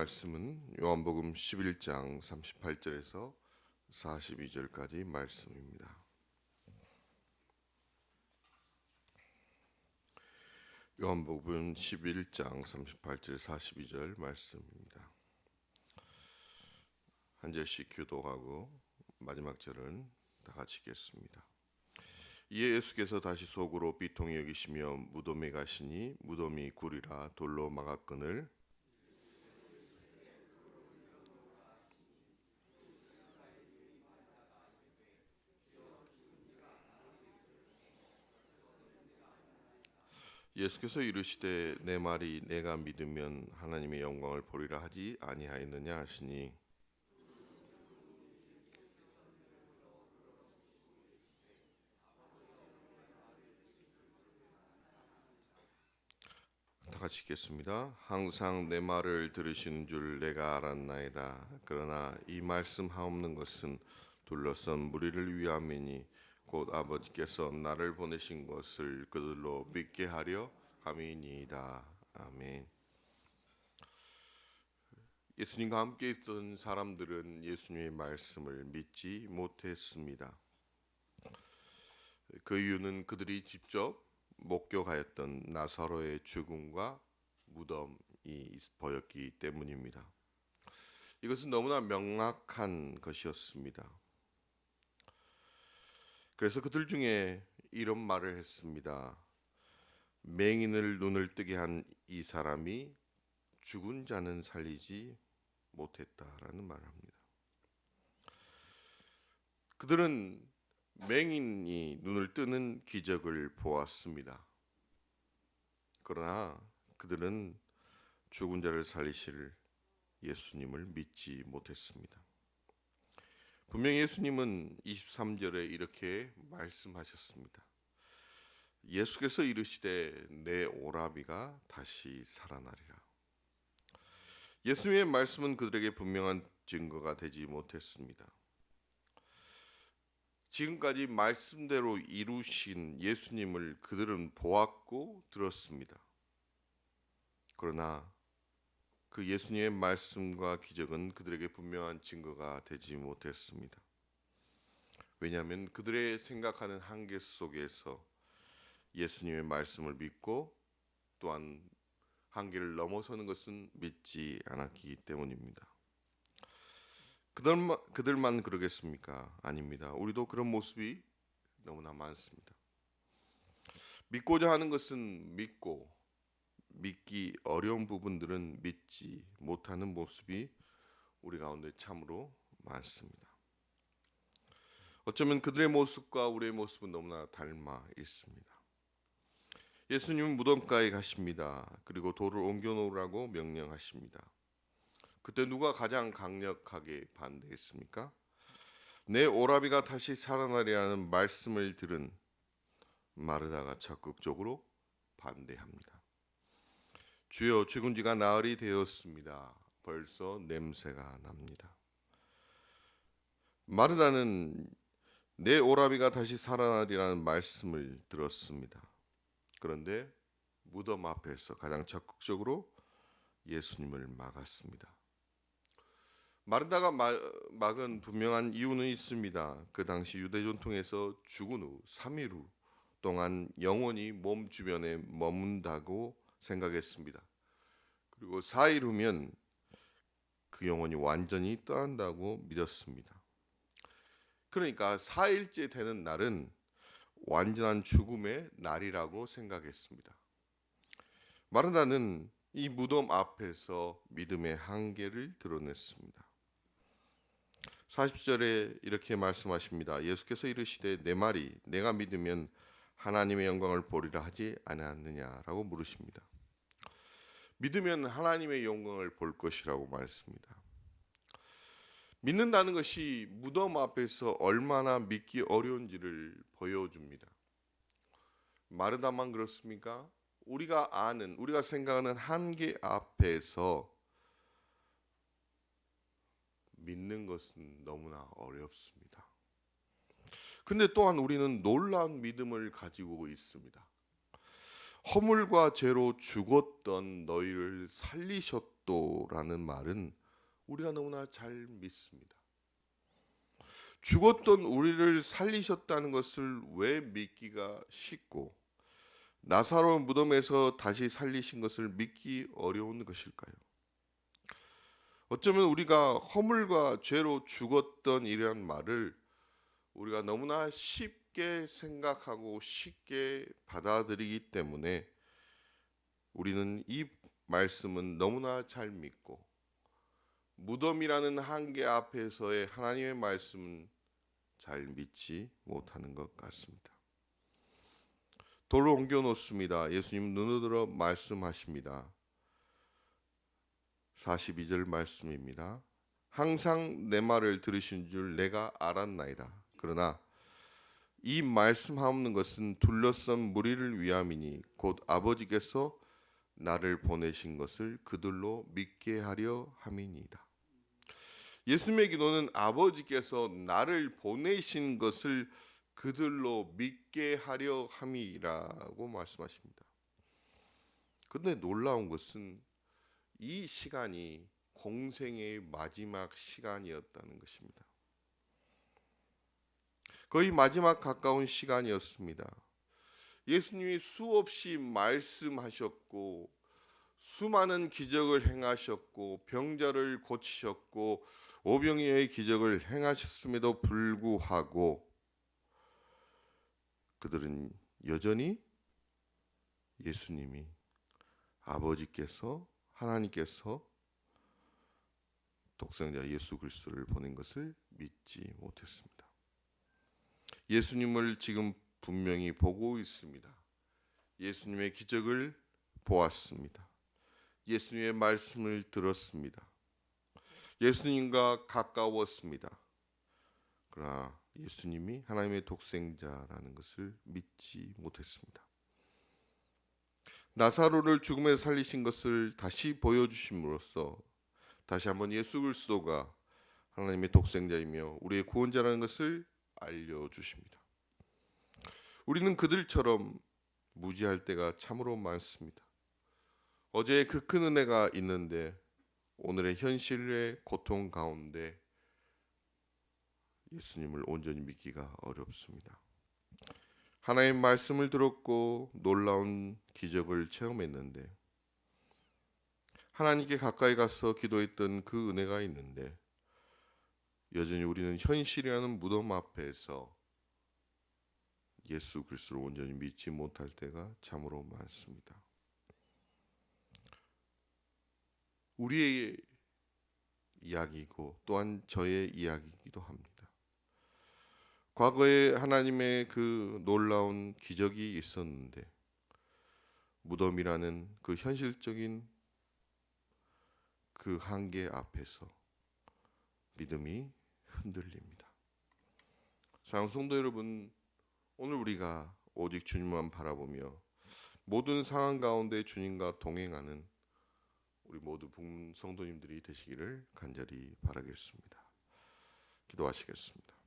말씀은 요한복음 11장 38절에서 42절까지 말씀입니다. 요한복음 11장 38절 42절 말씀입니다. 한 절씩 교독하고 마지막 절은 다 같이 읽겠습니다. 이에 예수께서 다시 속으로 비통히 여기시며 무덤에 가시니 무덤이 굴이라 돌로 막았거늘 예수께서 이르시되 내 말이 내가 믿으면 하나님의 영광을 보리라 하지 아니하였느냐 하시니 다 같이 읽겠습니다. 항상 내 말을 들으시는 줄 내가 알았나이다. 그러나 이 말씀 하옵는 것은 둘러선 무리를 위함이니 곧 아버지께서 나를 보내신 것을 그들로 믿게 하려 함이니이다. 아멘. 예수님과 함께 있던 사람들은 예수님의 말씀을 믿지 못했습니다. 그 이유는 그들이 직접 목격하였던 나사로의 죽음과 무덤이 보였기 때문입니다. 이것은 너무나 명확한 것이었습니다. 그래서 그들 중에 이런 말을 했습니다. 맹인을 눈을 뜨게 한 이 사람이 죽은 자는 살리지 못했다라는 말을 합니다. 그들은 맹인이 눈을 뜨는 기적을 보았습니다. 그러나 그들은 죽은 자를 살리실 예수님을 믿지 못했습니다. 분명히 예수님은 23절에 이렇게 말씀하셨습니다. 예수께서 이르시되 내 오라비가 다시 살아나리라. 예수님의 말씀은 그들에게 분명한 증거가 되지 못했습니다. 지금까지 말씀대로 이루신 예수님을 그들은 보았고 들었습니다. 그러나 그 예수님의 말씀과 기적은 그들에게 분명한 증거가 되지 못했습니다. 왜냐하면 그들의 생각하는 한계 속에서 예수님의 말씀을 믿고 또한 한계를 넘어서는 것은 믿지 않았기 때문입니다. 그들만 그러겠습니까? 아닙니다. 우리도 그런 모습이 너무나 많습니다. 믿고자 하는 것은 믿고 믿기 어려운 부분들은 믿지 못하는 모습이 우리 가운데 참으로 많습니다. 어쩌면 그들의 모습과 우리의 모습은 너무나 닮아 있습니다. 예수님은 무덤가에 가십니다. 그리고 돌을 옮겨 놓으라고 명령하십니다. 그때 누가 가장 강력하게 반대했습니까? 내 오라비가 다시 살아나리라는 말씀을 들은 마르다가 적극적으로 반대합니다. 주여, 죽은 지가 나흘이 되었습니다. 벌써 냄새가 납니다. 마르다는 내 오라비가 다시 살아나리라는 말씀을 들었습니다. 그런데 무덤 앞에서 가장 적극적으로 예수님을 막았습니다. 마르다가 막은 분명한 이유는 있습니다. 그 당시 유대 전통에서 죽은 후 3일 후 동안 영혼이 몸 주변에 머문다고 생각했습니다. 그리고 4일 후면 그 영혼이 완전히 떠난다고 믿었습니다. 그러니까 4일째 되는 날은 완전한 죽음의 날이라고 생각했습니다. 마르다는 이 무덤 앞에서 믿음의 한계를 드러냈습니다. 40절에 이렇게 말씀하십니다. 예수께서 이르시되 내 말이 내가 믿으면 하나님의 영광을 보리라 하지 않았느냐라고 물으십니다. 믿으면 하나님의 영광을 볼 것이라고 말씀합니다. 믿는다는 것이 무덤 앞에서 얼마나 믿기 어려운지를 보여줍니다. 마르다만 그렇습니까? 우리가 생각하는 한계 앞에서 믿는 것은 너무나 어렵습니다. 근데 또한 우리는 놀라운 믿음을 가지고 있습니다. 허물과 죄로 죽었던 너희를 살리셨도 죽었도라는 말은 우리가 너무나 잘 믿습니다. 죽었던 우리를 살리셨다는 것을 왜 믿기가 쉽고 나사로 무덤에서 다시 살리신 것을 믿기 어려운 것일까요? 어쩌면 우리가 허물과 죄로 죽었던 이란 말을 우리가 너무나 쉽게 생각하고 쉽게 받아들이기 때문에 우리는 이 말씀은 너무나 잘 믿고 무덤이라는 한계 앞에서의 하나님의 말씀은 잘 믿지 못하는 것 같습니다. 돌을 옮겨 놓습니다. 예수님 눈을 들어 말씀하십니다. 42절 말씀입니다. 항상 내 말을 들으신 줄 내가 알았나이다. 그러나 이 말씀하옵는 것은 둘러싼 무리를 위함이니 곧 아버지께서 나를 보내신 것을 그들로 믿게 하려 함이니이다. 예수님의 기도는 아버지께서 나를 보내신 것을 그들로 믿게 하려 함이라고 말씀하십니다. 그런데 놀라운 것은 이 시간이 공생의 마지막 시간이었다는 것입니다. 거의 마지막 가까운 시간이었습니다. 예수님이 수없이 말씀하셨고 수많은 기적을 행하셨고 병자를 고치셨고 오병이어의 기적을 행하셨음에도 불구하고 그들은 여전히 예수님이 아버지께서 하나님께서 독생자 예수 그리스도를 보낸 것을 믿지 못했습니다. 예수님을 지금 분명히 보고 있습니다. 예수님의 기적을 보았습니다. 예수님의 말씀을 들었습니다. 예수님과 가까웠습니다. 그러나 예수님이 하나님의 독생자라는 것을 믿지 못했습니다. 나사로를 죽음에서 살리신 것을 다시 보여주심으로써 다시 한번 예수 그리스도가 하나님의 독생자이며 우리의 구원자라는 것을 알려주십니다. 우리는 그들처럼 무지할 때가 참으로 많습니다. 어제의 그 큰 은혜가 있는데 오늘의 현실의 고통 가운데 예수님을 온전히 믿기가 어렵습니다. 하나님의 말씀을 들었고 놀라운 기적을 체험했는데 하나님께 가까이 가서 기도했던 그 은혜가 있는데 여전히 우리는 현실이라는 무덤 앞에서 예수 그리스도를 온전히 믿지 못할 때가 참으로 많습니다. 우리의 이야기이고 또한 저의 이야기이기도 합니다. 과거에 하나님의 그 놀라운 기적이 있었는데 무덤이라는 그 현실적인 그 한계 앞에서 믿음이 흔들립니다. 사랑하는 성도 여러분, 오늘 우리가 오직 주님만 바라보며 모든 상황 가운데 주님과 동행하는 우리 모두 성도님들이 되시기를 간절히 바라겠습니다. 기도하시겠습니다.